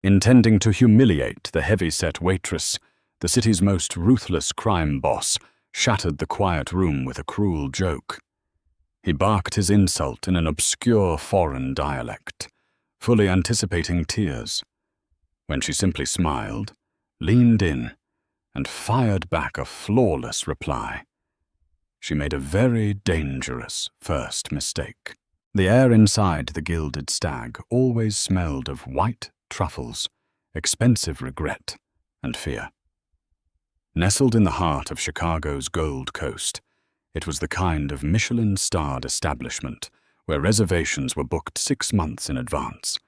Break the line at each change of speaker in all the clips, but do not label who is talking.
Intending to humiliate the heavy-set waitress, the city's most ruthless crime boss shattered the quiet room with a cruel joke. He barked his insult in an obscure foreign dialect, fully anticipating tears, when she simply smiled, leaned in, and fired back a flawless reply. She made a very dangerous first mistake. The air inside the Gilded Stag always smelled of white truffles, expensive regret, and fear. Nestled in the heart of Chicago's Gold Coast, it was the kind of Michelin-starred establishment where reservations were booked 6 months in advance,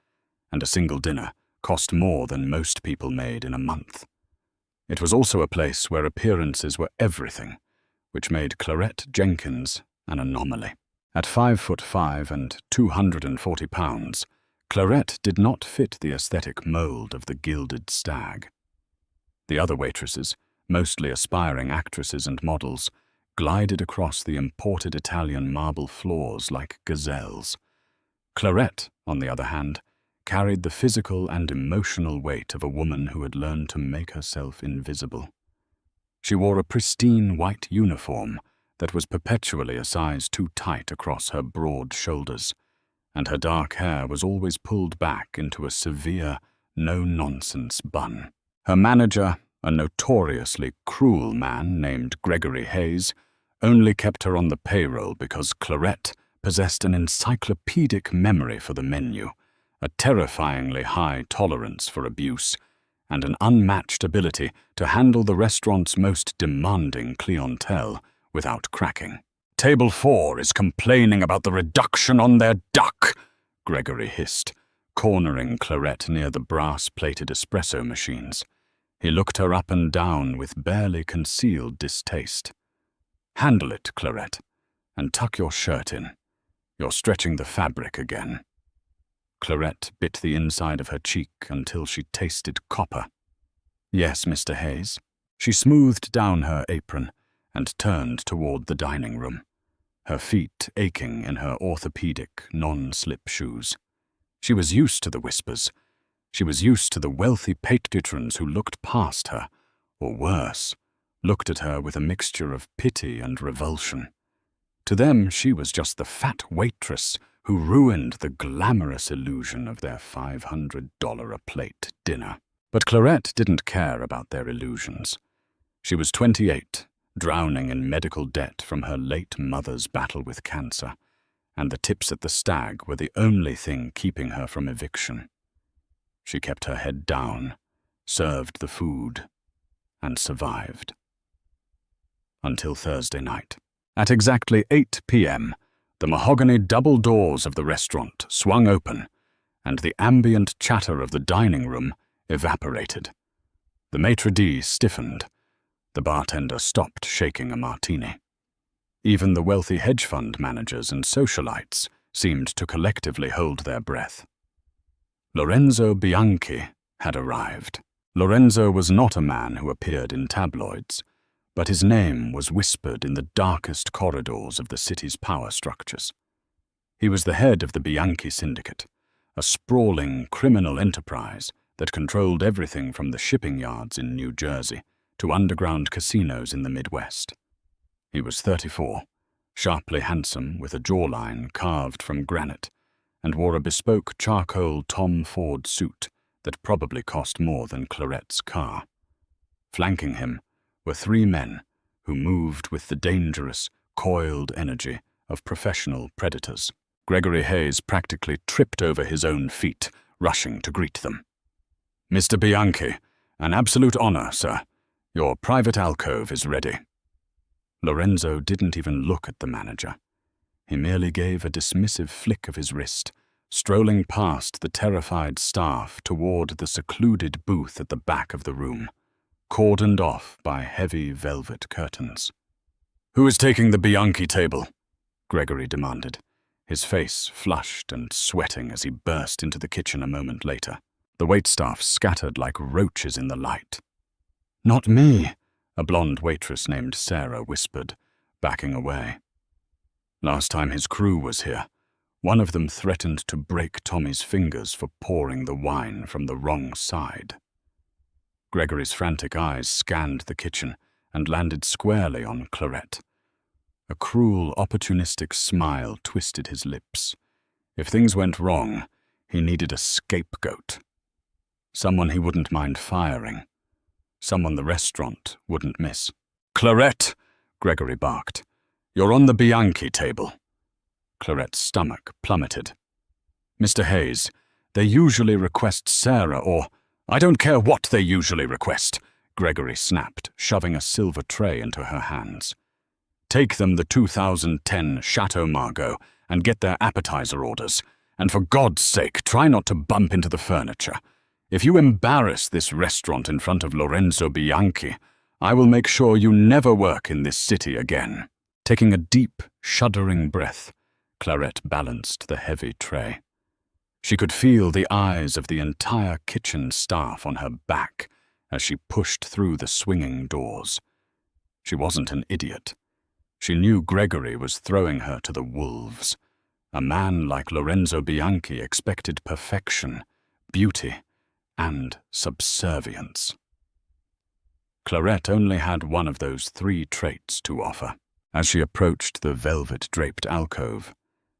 and a single dinner cost more than most people made in a month. It was also a place where appearances were everything, which made Clarette Jenkins an anomaly. At 5'5" and 240 pounds, Clarette did not fit the aesthetic mold of the Gilded Stag. The other waitresses, mostly aspiring actresses and models, glided across the imported Italian marble floors like gazelles. Clarette, on the other hand, carried the physical and emotional weight of a woman who had learned to make herself invisible. She wore a pristine white uniform that was perpetually a size too tight across her broad shoulders, and her dark hair was always pulled back into a severe, no-nonsense bun. Her manager, a notoriously cruel man named Gregory Hayes, only kept her on the payroll because Clarette possessed an encyclopedic memory for the menu, a terrifyingly high tolerance for abuse, and an unmatched ability to handle the restaurant's most demanding clientele without cracking. "Table 4 is complaining about the reduction on their duck," Gregory hissed, cornering Clarette near the brass-plated espresso machines. He looked her up and down with barely concealed distaste. "Handle it, Clarette, and tuck your shirt in. You're stretching the fabric again." Clarette bit the inside of her cheek until she tasted copper. "Yes, Mr. Hayes." She smoothed down her apron and turned toward the dining room, her feet aching in her orthopedic, non-slip shoes. She was used to the whispers. She was used to the wealthy patrons who looked past her, or worse, looked at her with a mixture of pity and revulsion. To them, she was just the fat waitress who ruined the glamorous illusion of their $500-a-plate dinner. But Clarette didn't care about their illusions. She was 28, drowning in medical debt from her late mother's battle with cancer, and the tips at the Stag were the only thing keeping her from eviction. She kept her head down, served the food, and survived. Until Thursday night. At exactly 8 p.m., the mahogany double doors of the restaurant swung open, and the ambient chatter of the dining room evaporated. The maitre d' stiffened. The bartender stopped shaking a martini. Even the wealthy hedge fund managers and socialites seemed to collectively hold their breath. Lorenzo Bianchi had arrived. Lorenzo was not a man who appeared in tabloids, but his name was whispered in the darkest corridors of the city's power structures. He was the head of the Bianchi Syndicate, a sprawling criminal enterprise that controlled everything from the shipping yards in New Jersey to underground casinos in the Midwest. He was 34, sharply handsome with a jawline carved from granite, and wore a bespoke charcoal Tom Ford suit that probably cost more than Clarette's car. Flanking him were 3 men who moved with the dangerous, coiled energy of professional predators. Gregory Hayes practically tripped over his own feet, rushing to greet them. "Mr. Bianchi, an absolute honor, sir. Your private alcove is ready." Lorenzo didn't even look at the manager. He merely gave a dismissive flick of his wrist, strolling past the terrified staff toward the secluded booth at the back of the room, cordoned off by heavy velvet curtains. "Who is taking the Bianchi table?" Gregory demanded, his face flushed and sweating as he burst into the kitchen a moment later. The waitstaff scattered like roaches in the light. "Not me," a blonde waitress named Sarah whispered, backing away. "Last time his crew was here, One of them threatened to break Tommy's fingers for pouring the wine from the wrong side. Gregory's frantic eyes scanned the kitchen and landed squarely on Clarette. A cruel, opportunistic smile twisted his lips. If things went wrong, he needed a scapegoat. Someone he wouldn't mind firing. Someone the restaurant wouldn't miss. "Clarette!" Gregory barked. "You're on the Bianchi table." Clarette's stomach plummeted. "Mr. Hayes, they usually request Sarah or—" "I don't care what they usually request," Gregory snapped, shoving a silver tray into her hands. "Take them the 2010 Chateau Margaux and get their appetizer orders. And for God's sake, try not to bump into the furniture. If you embarrass this restaurant in front of Lorenzo Bianchi, I will make sure you never work in this city again." Taking a deep, shuddering breath, Clarette balanced the heavy tray. She could feel the eyes of the entire kitchen staff on her back as she pushed through the swinging doors. She wasn't an idiot. She knew Gregory was throwing her to the wolves. A man like Lorenzo Bianchi expected perfection, beauty, and subservience. Clarette only had one of those 3 traits to offer. As she approached the velvet-draped alcove,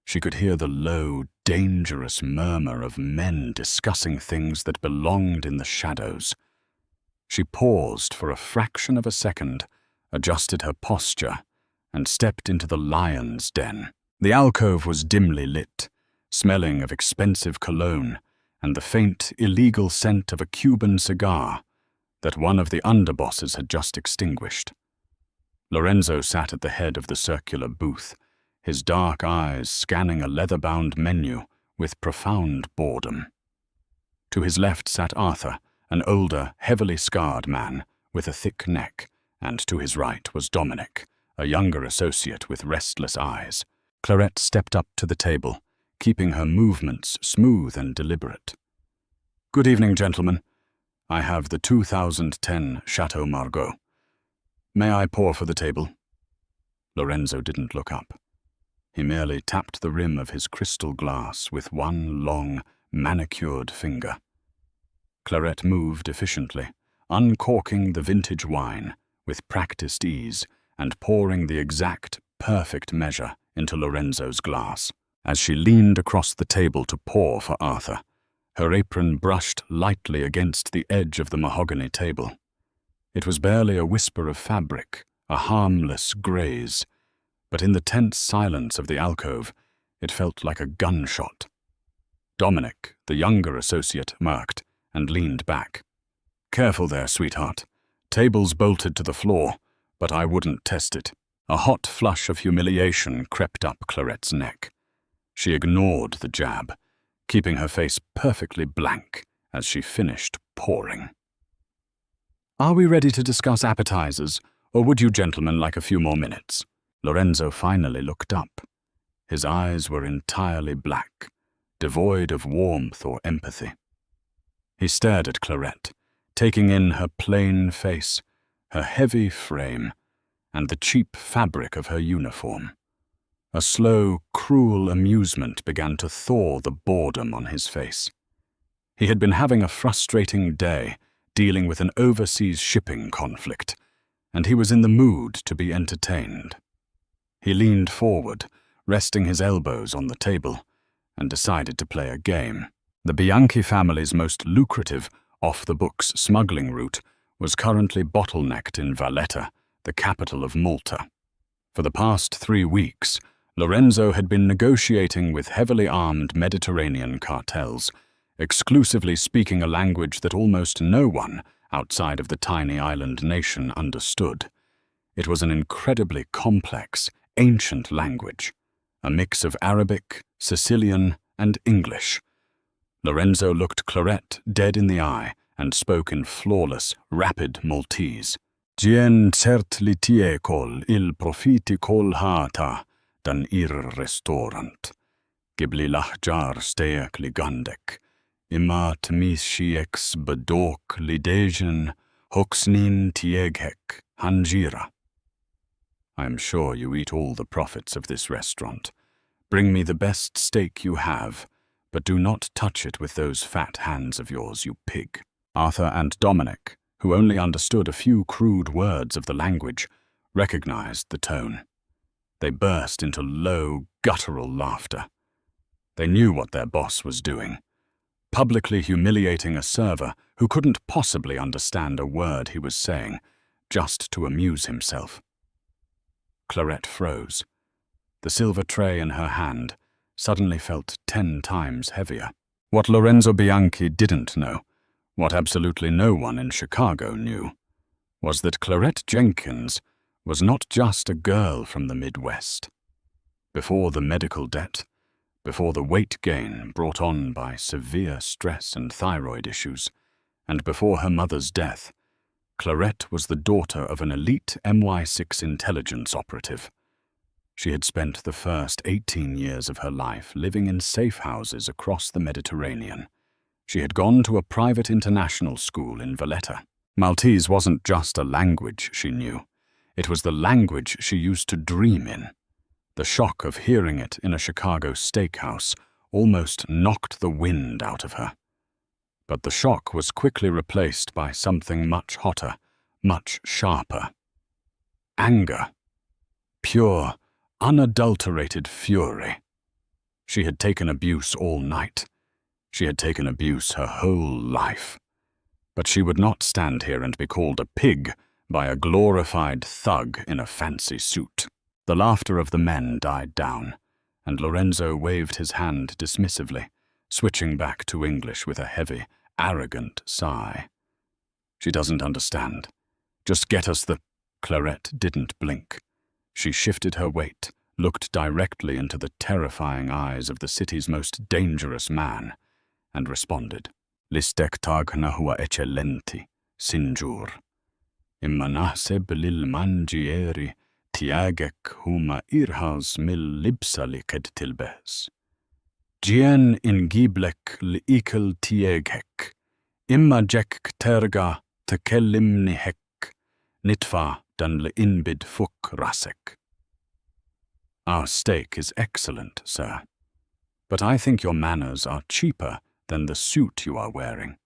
she could hear the low, dangerous murmur of men discussing things that belonged in the shadows. She paused for a fraction of a second, adjusted her posture, and stepped into the lion's den. The alcove was dimly lit, smelling of expensive cologne and the faint, illegal scent of a Cuban cigar that one of the underbosses had just extinguished. Lorenzo sat at the head of the circular booth, his dark eyes scanning a leather-bound menu with profound boredom. To his left sat Arthur, an older, heavily scarred man with a thick neck, and to his right was Dominic, a younger associate with restless eyes. Clarette stepped up to the table, keeping her movements smooth and deliberate. "Good evening, gentlemen. I have the 2010 Chateau Margaux. May I pour for the table?" Lorenzo didn't look up. He merely tapped the rim of his crystal glass with one long, manicured finger. Clarette moved efficiently, uncorking the vintage wine with practiced ease and pouring the exact, perfect measure into Lorenzo's glass. As she leaned across the table to pour for Arthur, her apron brushed lightly against the edge of the mahogany table. It was barely a whisper of fabric, a harmless graze, but in the tense silence of the alcove, it felt like a gunshot. Dominic, the younger associate, murked and leaned back. "Careful there, sweetheart. Table's bolted to the floor, but I wouldn't test it." A hot flush of humiliation crept up Clarette's neck. She ignored the jab, keeping her face perfectly blank as she finished pouring. "Are we ready to discuss appetizers, or would you gentlemen like a few more minutes?" Lorenzo finally looked up. His eyes were entirely black, devoid of warmth or empathy. He stared at Clarette, taking in her plain face, her heavy frame, and the cheap fabric of her uniform. A slow, cruel amusement began to thaw the boredom on his face. He had been having a frustrating day, dealing with an overseas shipping conflict, and he was in the mood to be entertained. He leaned forward, resting his elbows on the table, and decided to play a game. The Bianchi family's most lucrative, off-the-books smuggling route was currently bottlenecked in Valletta, the capital of Malta. For the past 3 weeks, Lorenzo had been negotiating with heavily armed Mediterranean cartels, exclusively speaking a language that almost no one outside of the tiny island nation understood. It was an incredibly complex, ancient language, a mix of Arabic, Sicilian, and English. Lorenzo looked Clarette dead in the eye and spoke in flawless, rapid Maltese. "Gien cert litie col il profiti col hata dan ir restaurant. Gibli lahjar steak ligandek. Imat mishieks bedok lidejen hoxnin tieghek hanjira." "I am sure you eat all the profits of this restaurant, Bring me the best steak you have, but do not touch it with those fat hands of yours, you pig." Arthur and Dominic, who only understood a few crude words of the language, recognized the tone. They burst into low, guttural laughter. They knew what their boss was doing, publicly humiliating a server who couldn't possibly understand a word he was saying, just to amuse himself. Clarette froze. The silver tray in her hand suddenly felt 10 times heavier. What Lorenzo Bianchi didn't know, what absolutely no one in Chicago knew, was that Clarette Jenkins was not just a girl from the Midwest. Before the medical debt, before the weight gain brought on by severe stress and thyroid issues, and before her mother's death, Clarette was the daughter of an elite MI6 intelligence operative. She had spent the first 18 years of her life living in safe houses across the Mediterranean. She had gone to a private international school in Valletta. Maltese wasn't just a language she knew. It was the language she used to dream in. The shock of hearing it in a Chicago steakhouse almost knocked the wind out of her. But the shock was quickly replaced by something much hotter, much sharper. Anger. Pure, unadulterated fury. She had taken abuse all night. She had taken abuse her whole life. But she would not stand here and be called a pig by a glorified thug in a fancy suit. The laughter of the men died down, and Lorenzo waved his hand dismissively, switching back to English with a heavy, arrogant sigh. "She doesn't understand. Just get us the—" Clarette didn't blink. She shifted her weight, looked directly into the terrifying eyes of the city's most dangerous man, and responded. "L'istek nahua eccellenti, sinjur. Imma naħseb lil manġieri tiegek huma irħas mill-libsa li qed tilbes. Ġien ingiblek l-ikel tiegek, imma ġek terga tkellimni hekk, nitfa' dan l-inbid fuq rasek." "Our steak is excellent, sir, but I think your manners are cheaper than the suit you are wearing.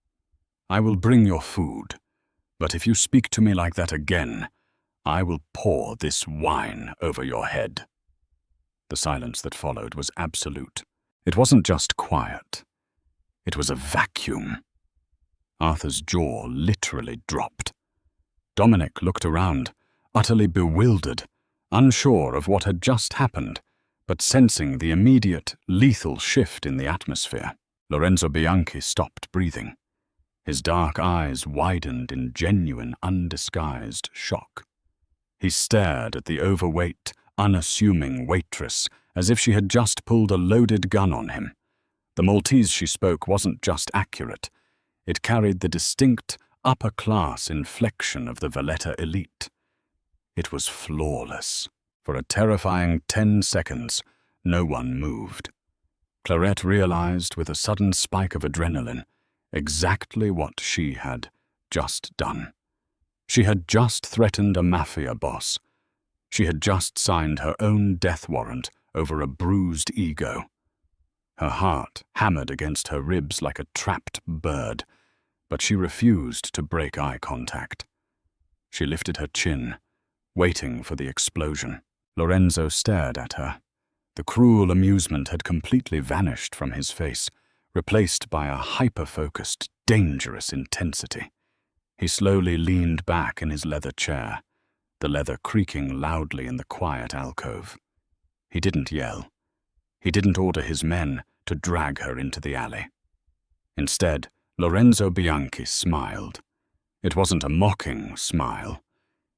I will bring your food, but if you speak to me like that again, I will pour this wine over your head." The silence that followed was absolute. It wasn't just quiet. It was a vacuum. Arthur's jaw literally dropped. Dominic looked around, utterly bewildered, unsure of what had just happened, but sensing the immediate, lethal shift in the atmosphere. Lorenzo Bianchi stopped breathing. His dark eyes widened in genuine, undisguised shock. He stared at the overweight, unassuming waitress as if she had just pulled a loaded gun on him. The Maltese she spoke wasn't just accurate. It carried the distinct, upper-class inflection of the Valletta elite. It was flawless. For a terrifying 10 seconds, no one moved. Clarette realized with a sudden spike of adrenaline exactly what she had just done. She had just threatened a mafia boss. She had just signed her own death warrant over a bruised ego. Her heart hammered against her ribs like a trapped bird, but she refused to break eye contact. She lifted her chin, waiting for the explosion. Lorenzo stared at her. The cruel amusement had completely vanished from his face, replaced by a hyper-focused, dangerous intensity. He slowly leaned back in his leather chair, the leather creaking loudly in the quiet alcove. He didn't yell. He didn't order his men to drag her into the alley. Instead, Lorenzo Bianchi smiled. It wasn't a mocking smile.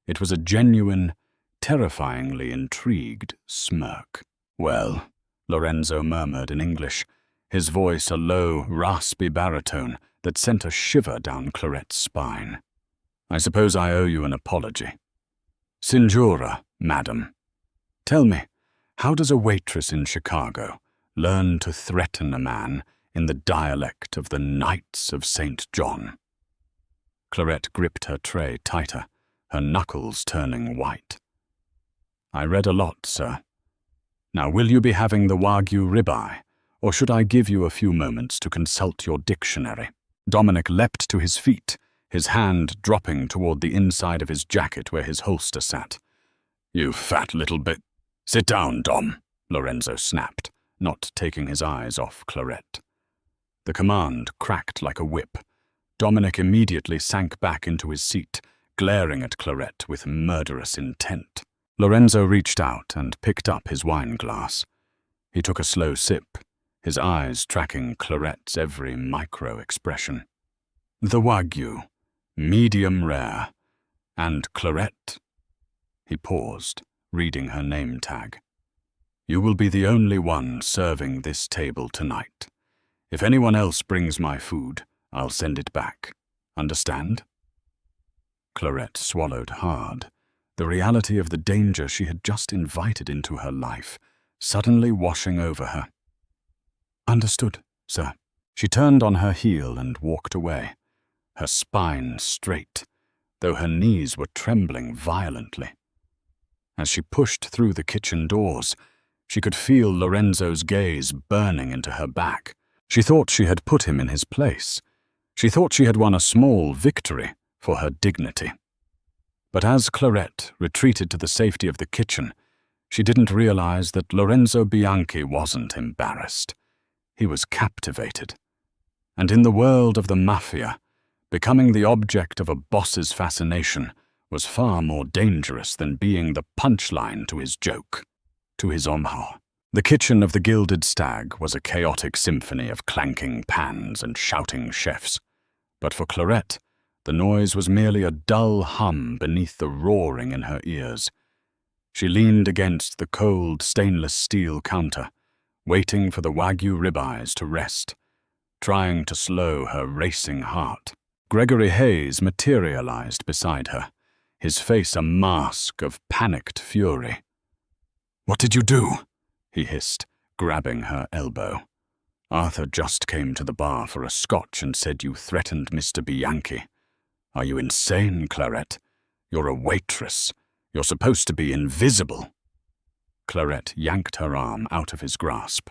It was a genuine, terrifyingly intrigued smirk. "Well," Lorenzo murmured in English, his voice a low, raspy baritone that sent a shiver down Clarette's spine. "I suppose I owe you an apology. Sinjura, madam, tell me, how does a waitress in Chicago learn to threaten a man in the dialect of the Knights of St. John?" Clarette gripped her tray tighter, her knuckles turning white. "I read a lot, sir. Now, will you be having the Wagyu ribeye, or should I give you a few moments to consult your dictionary? Dominic leapt to his feet, his hand dropping toward the inside of his jacket where his holster sat. You fat little bit. Sit down, Dom, Lorenzo snapped, not taking his eyes off Clarette. The command cracked like a whip. Dominic immediately sank back into his seat, glaring at Clarette with murderous intent. Lorenzo reached out and picked up his wine glass. He took a slow sip, his eyes tracking Clarette's every micro-expression. The Wagyu, medium rare, and Clarette. He paused, reading her name tag. You will be the only one serving this table tonight. If anyone else brings my food, I'll send it back. Understand? Clarette swallowed hard, the reality of the danger she had just invited into her life, suddenly washing over her. Understood, sir. She turned on her heel and walked away, her spine straight, though her knees were trembling violently. As she pushed through the kitchen doors, she could feel Lorenzo's gaze burning into her back. She thought she had put him in his place. She thought she had won a small victory for her dignity. But as Clarette retreated to the safety of the kitchen, she didn't realize that Lorenzo Bianchi wasn't embarrassed. He was captivated. And in the world of the Mafia, becoming the object of a boss's fascination was far more dangerous than being the punchline to his joke, to his omha. The kitchen of the Gilded Stag was a chaotic symphony of clanking pans and shouting chefs. But for Clarette, the noise was merely a dull hum beneath the roaring in her ears. She leaned against the cold stainless steel counter, waiting for the Wagyu ribeyes to rest, trying to slow her racing heart. Gregory Hayes materialized beside her, his face a mask of panicked fury. "What did you do?" he hissed, grabbing her elbow. "Arthur just came to the bar for a scotch and said you threatened Mr. Bianchi. Are you insane, Clarette? You're a waitress. You're supposed to be invisible." Clarette yanked her arm out of his grasp.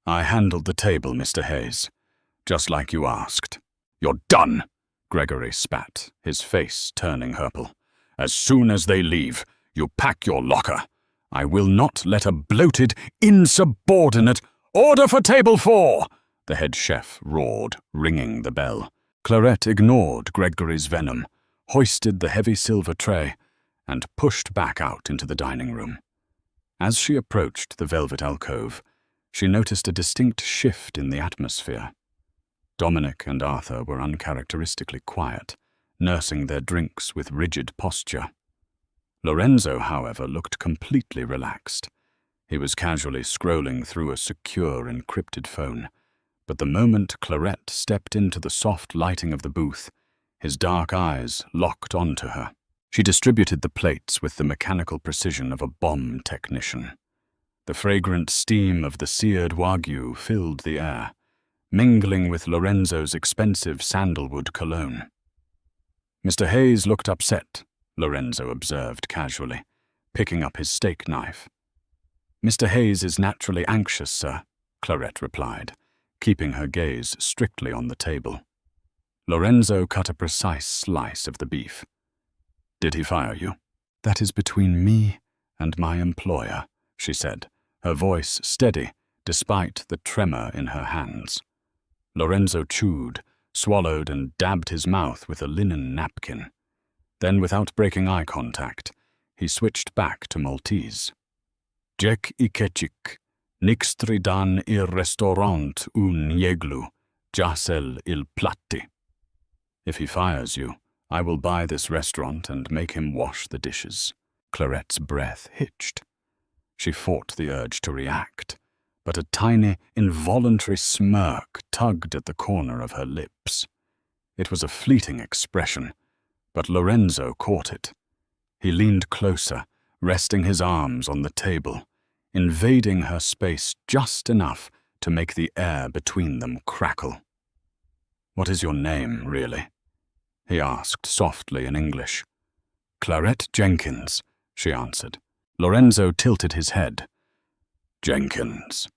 "I handled the table, Mr. Hayes, just like you asked." "You're done," Gregory spat, his face turning purple. "As soon as they leave, you pack your locker. I will not let a bloated, insubordinate— "Order for table 4!" the head chef roared, ringing the bell. Clarette ignored Gregory's venom, hoisted the heavy silver tray, and pushed back out into the dining room. As she approached the velvet alcove, she noticed a distinct shift in the atmosphere. Dominic and Arthur were uncharacteristically quiet, nursing their drinks with rigid posture. Lorenzo, however, looked completely relaxed. He was casually scrolling through a secure, encrypted phone, but the moment Clarette stepped into the soft lighting of the booth, his dark eyes locked onto her. She distributed the plates with the mechanical precision of a bomb technician. The fragrant steam of the seared Wagyu filled the air, mingling with Lorenzo's expensive sandalwood cologne. "Mr. Hayes looked upset," Lorenzo observed casually, picking up his steak knife. "Mr. Hayes is naturally anxious, sir," Clarette replied, keeping her gaze strictly on the table. Lorenzo cut a precise slice of the beef. "Did he fire you?" "That is between me and my employer," she said, her voice steady despite the tremor in her hands. Lorenzo chewed, swallowed, and dabbed his mouth with a linen napkin. Then, without breaking eye contact, he switched back to Maltese. "Jek I kecik, nixtri dan il restaurant un jeglu, jasel il platti." "If he fires you, I will buy this restaurant and make him wash the dishes." Clarette's breath hitched. She fought the urge to react, but a tiny, involuntary smirk tugged at the corner of her lips. It was a fleeting expression, but Lorenzo caught it. He leaned closer, resting his arms on the table, invading her space just enough to make the air between them crackle. "What is your name, really?" he asked softly in English. "Clarette Jenkins," she answered. Lorenzo tilted his head. Jenkins.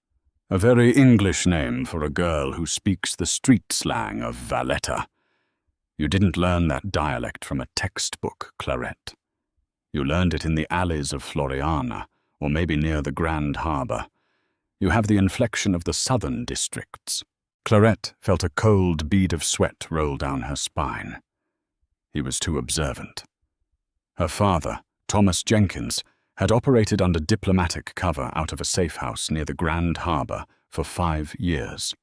A very English name for a girl who speaks the street slang of Valletta. You didn't learn that dialect from a textbook, Clarette. You learned it in the alleys of Floriana, or maybe near the Grand Harbour. You have the inflection of the southern districts. Clarette felt a cold bead of sweat roll down her spine. He was too observant. Her father, Thomas Jenkins, had operated under diplomatic cover out of a safe house near the Grand Harbour for 5 years.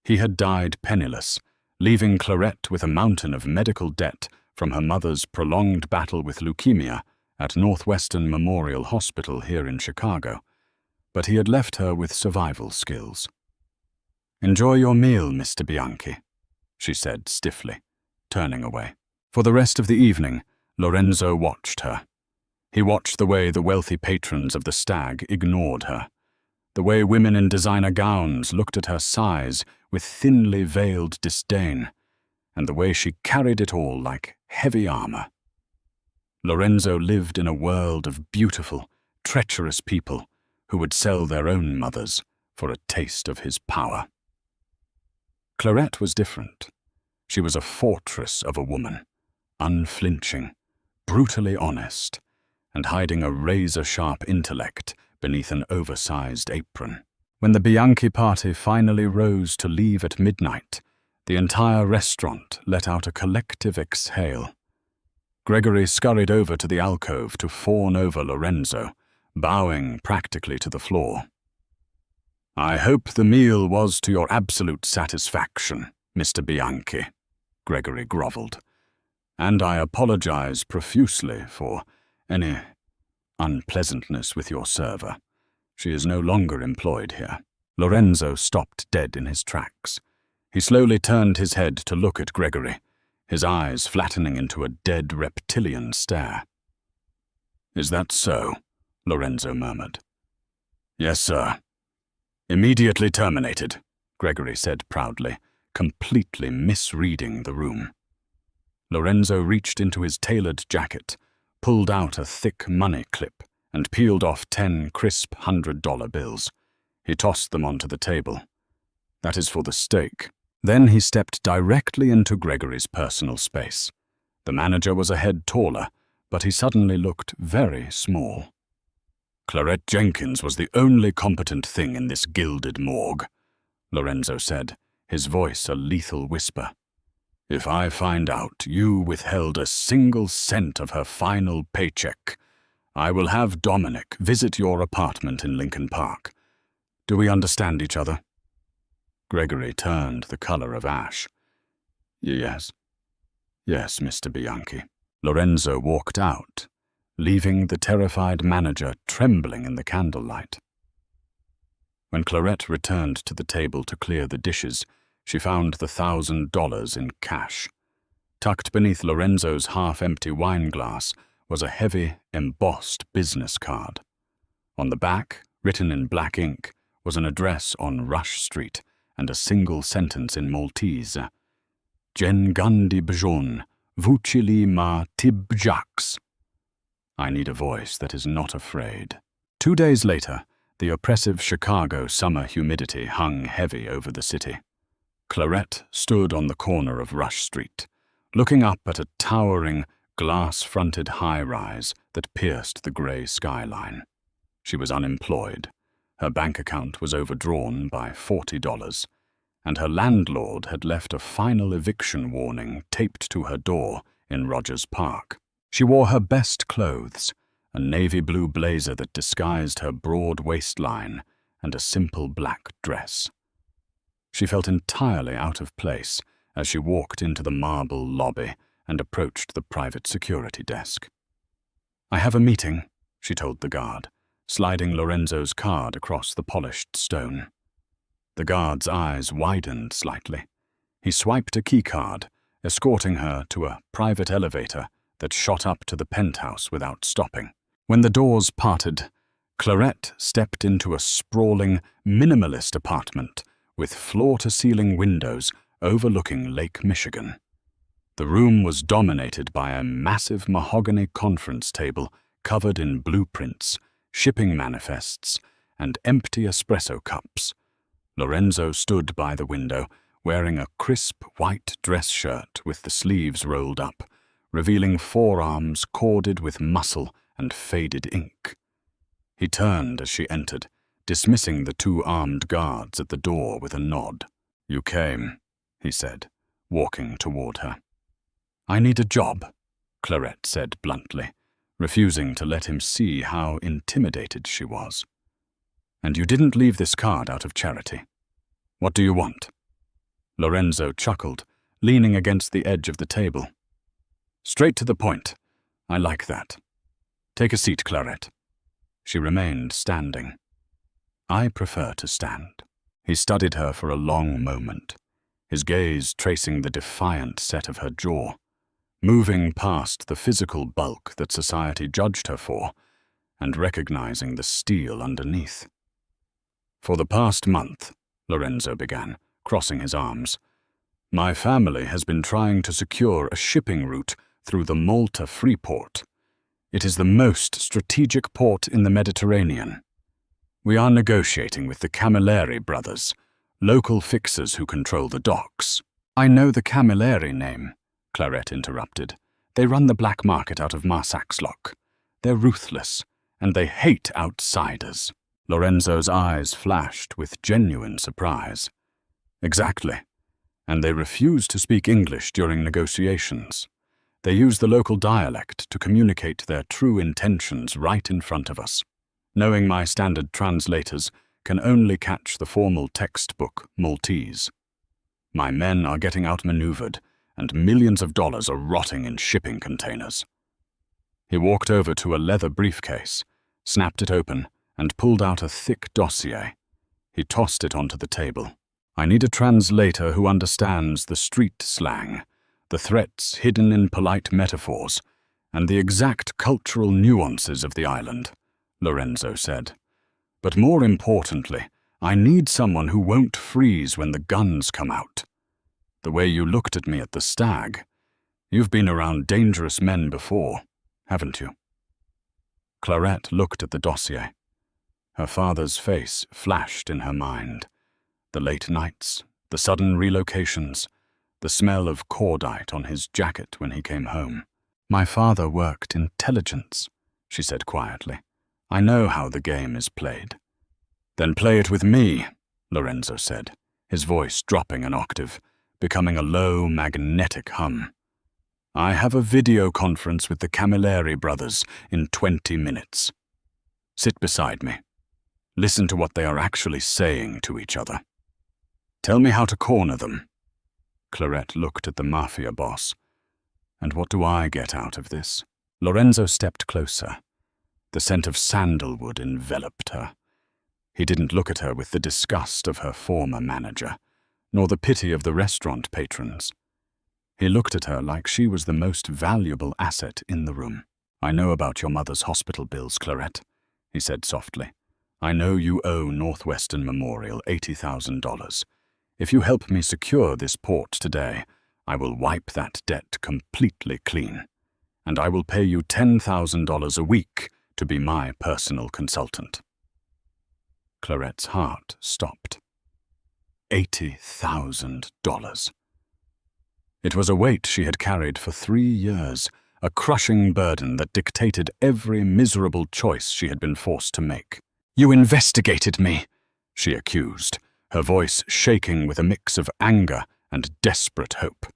He had died penniless, leaving Clarette with a mountain of medical debt from her mother's prolonged battle with leukemia at Northwestern Memorial Hospital here in Chicago, but he had left her with survival skills. "Enjoy your meal, Mr. Bianchi," she said stiffly, turning away. For the rest of the evening, Lorenzo watched her. He watched the way the wealthy patrons of the Stag ignored her, the way women in designer gowns looked at her size with thinly veiled disdain, and the way she carried it all like heavy armor. Lorenzo lived in a world of beautiful, treacherous people who would sell their own mothers for a taste of his power. Clarette was different. She was a fortress of a woman, unflinching, brutally honest, and hiding a razor-sharp intellect beneath an oversized apron. When the Bianchi party finally rose to leave at midnight, the entire restaurant let out a collective exhale. Gregory scurried over to the alcove to fawn over Lorenzo, bowing practically to the floor. "I hope the meal was to your absolute satisfaction, Mr. Bianchi," Gregory groveled, "and I apologize profusely for any unpleasantness with your server. She is no longer employed here." Lorenzo stopped dead in his tracks. He slowly turned his head to look at Gregory, his eyes flattening into a dead reptilian stare. "Is that so?" Lorenzo murmured. "Yes, sir. Immediately terminated," Gregory said proudly, completely misreading the room. Lorenzo reached into his tailored jacket, pulled out a thick money clip, and peeled off 10 crisp $100 bills. He tossed them onto the table. "That is for the steak." Then he stepped directly into Gregory's personal space. The manager was a head taller, but he suddenly looked very small. "Clarette Jenkins was the only competent thing in this gilded morgue," Lorenzo said, his voice a lethal whisper. "If I find out you withheld a single cent of her final paycheck, I will have Dominic visit your apartment in Lincoln Park. Do we understand each other?" Gregory turned the color of ash. Yes, Mr. Bianchi." Lorenzo walked out, leaving the terrified manager trembling in the candlelight. When Clarette returned to the table to clear the dishes, she found the $1,000 in cash. Tucked beneath Lorenzo's half-empty wine glass was a heavy, embossed business card. On the back, written in black ink, was an address on Rush Street and a single sentence in Maltese. "Jen Gandhi Bjon, Vuchili ma Tibjaks." I need a voice that is not afraid. 2 days later, the oppressive Chicago summer humidity hung heavy over the city. Clarette stood on the corner of Rush Street, looking up at a towering, glass-fronted high-rise that pierced the grey skyline. She was unemployed. Her bank account was overdrawn by $40, and her landlord had left a final eviction warning taped to her door in Rogers Park. She wore her best clothes, a navy blue blazer that disguised her broad waistline and a simple black dress. She felt entirely out of place as she walked into the marble lobby and approached the private security desk. "I have a meeting," she told the guard, sliding Lorenzo's card across the polished stone. The guard's eyes widened slightly. He swiped a keycard, escorting her to a private elevator that shot up to the penthouse without stopping. When the doors parted, Clarette stepped into a sprawling, minimalist apartment with floor-to-ceiling windows overlooking Lake Michigan. The room was dominated by a massive mahogany conference table covered in blueprints, shipping manifests, and empty espresso cups. Lorenzo stood by the window, wearing a crisp white dress shirt with the sleeves rolled up, revealing forearms corded with muscle and faded ink. He turned as she entered, dismissing the two armed guards at the door with a nod. "You came," he said, walking toward her. "I need a job," Clarette said bluntly, refusing to let him see how intimidated she was. "And you didn't leave this card out of charity. What do you want?" Lorenzo chuckled, leaning against the edge of the table. "Straight to the point. I like that. Take a seat, Clarette." She remained standing. "I prefer to stand." He studied her for a long moment, his gaze tracing the defiant set of her jaw, moving past the physical bulk that society judged her for, and recognizing the steel underneath. "For the past month," Lorenzo began, crossing his arms, "my family has been trying to secure a shipping route through the Malta Freeport. It is the most strategic port in the Mediterranean. We are negotiating with the Camilleri brothers, local fixers who control the docks." "I know the Camilleri name," Clarette interrupted. "They run the black market out of Marsaxlokk. They're ruthless, and they hate outsiders." Lorenzo's eyes flashed with genuine surprise. "Exactly. And they refuse to speak English during negotiations. They use the local dialect to communicate their true intentions right in front of us. Knowing my standard translators can only catch the formal textbook Maltese. My men are getting outmaneuvered, and millions of dollars are rotting in shipping containers." He walked over to a leather briefcase, snapped it open, and pulled out a thick dossier. He tossed it onto the table. "I need a translator who understands the street slang, the threats hidden in polite metaphors, and the exact cultural nuances of the island," Lorenzo said. "But more importantly, I need someone who won't freeze when the guns come out. The way you looked at me at the Stag, you've been around dangerous men before, haven't you?" Clarette looked at the dossier. Her father's face flashed in her mind. The late nights, the sudden relocations, the smell of cordite on his jacket when he came home. "My father worked intelligence," she said quietly. "I know how the game is played." "Then play it with me," Lorenzo said, his voice dropping an octave, becoming a low, magnetic hum. "I have a video conference with the Camilleri brothers in 20 minutes. Sit beside me. Listen to what they are actually saying to each other. Tell me how to corner them." Clarette looked at the Mafia boss. "And what do I get out of this?" Lorenzo stepped closer. The scent of sandalwood enveloped her. He didn't look at her with the disgust of her former manager, nor the pity of the restaurant patrons. He looked at her like she was the most valuable asset in the room. "I know about your mother's hospital bills, Clarette," he said softly. "I know you owe Northwestern Memorial $80,000. If you help me secure this port today, I will wipe that debt completely clean. And I will pay you $10,000 a week to be my personal consultant." Clarette's heart stopped. $80,000. It was a weight she had carried for 3 years, a crushing burden that dictated every miserable choice she had been forced to make. "You investigated me," she accused, her voice shaking with a mix of anger and desperate hope.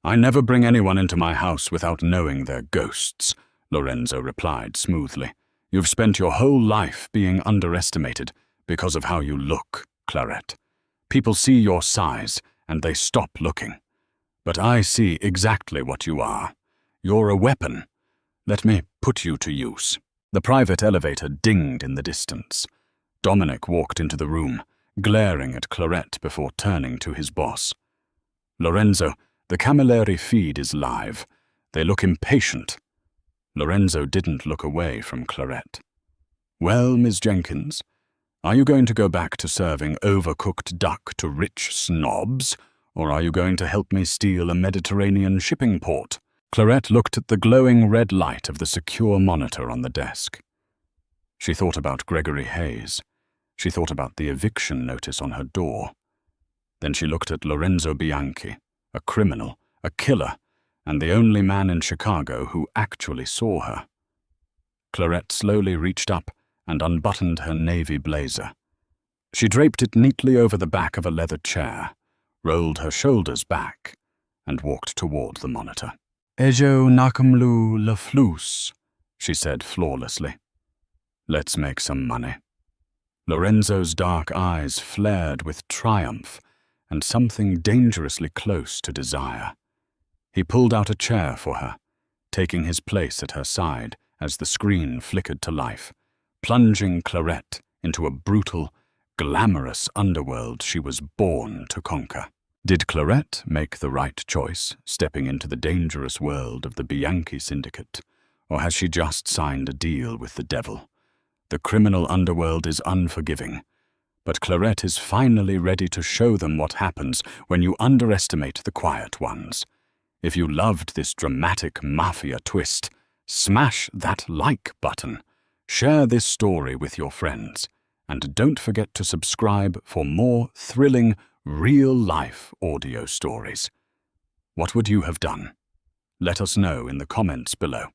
"I never bring anyone into my house without knowing their ghosts," Lorenzo replied smoothly. "You've spent your whole life being underestimated because of how you look, Clarette. People see your size and they stop looking. But I see exactly what you are. You're a weapon. Let me put you to use." The private elevator dinged in the distance. Dominic walked into the room, glaring at Clarette before turning to his boss. "Lorenzo, the Camilleri feed is live. They look impatient." Lorenzo didn't look away from Clarette. "Well, Ms. Jenkins, are you going to go back to serving overcooked duck to rich snobs, or are you going to help me steal a Mediterranean shipping port?" Clarette looked at the glowing red light of the secure monitor on the desk. She thought about Gregory Hayes, She thought about the eviction notice on her door. Then she looked at Lorenzo Bianchi, a criminal, a killer, and the only man in Chicago who actually saw her. Clarette slowly reached up and unbuttoned her navy blazer. She draped it neatly over the back of a leather chair, rolled her shoulders back, and walked toward the monitor. "Ejo nakamlu la flus," she said flawlessly. "Let's make some money." Lorenzo's dark eyes flared with triumph and something dangerously close to desire. He pulled out a chair for her, taking his place at her side as the screen flickered to life, plunging Clarette into a brutal, glamorous underworld she was born to conquer. Did Clarette make the right choice, stepping into the dangerous world of the Bianchi Syndicate, or has she just signed a deal with the devil? The criminal underworld is unforgiving, but Clarette is finally ready to show them what happens when you underestimate the quiet ones. If you loved this dramatic mafia twist, smash that like button, share this story with your friends, and don't forget to subscribe for more thrilling, real-life audio stories. What would you have done? Let us know in the comments below.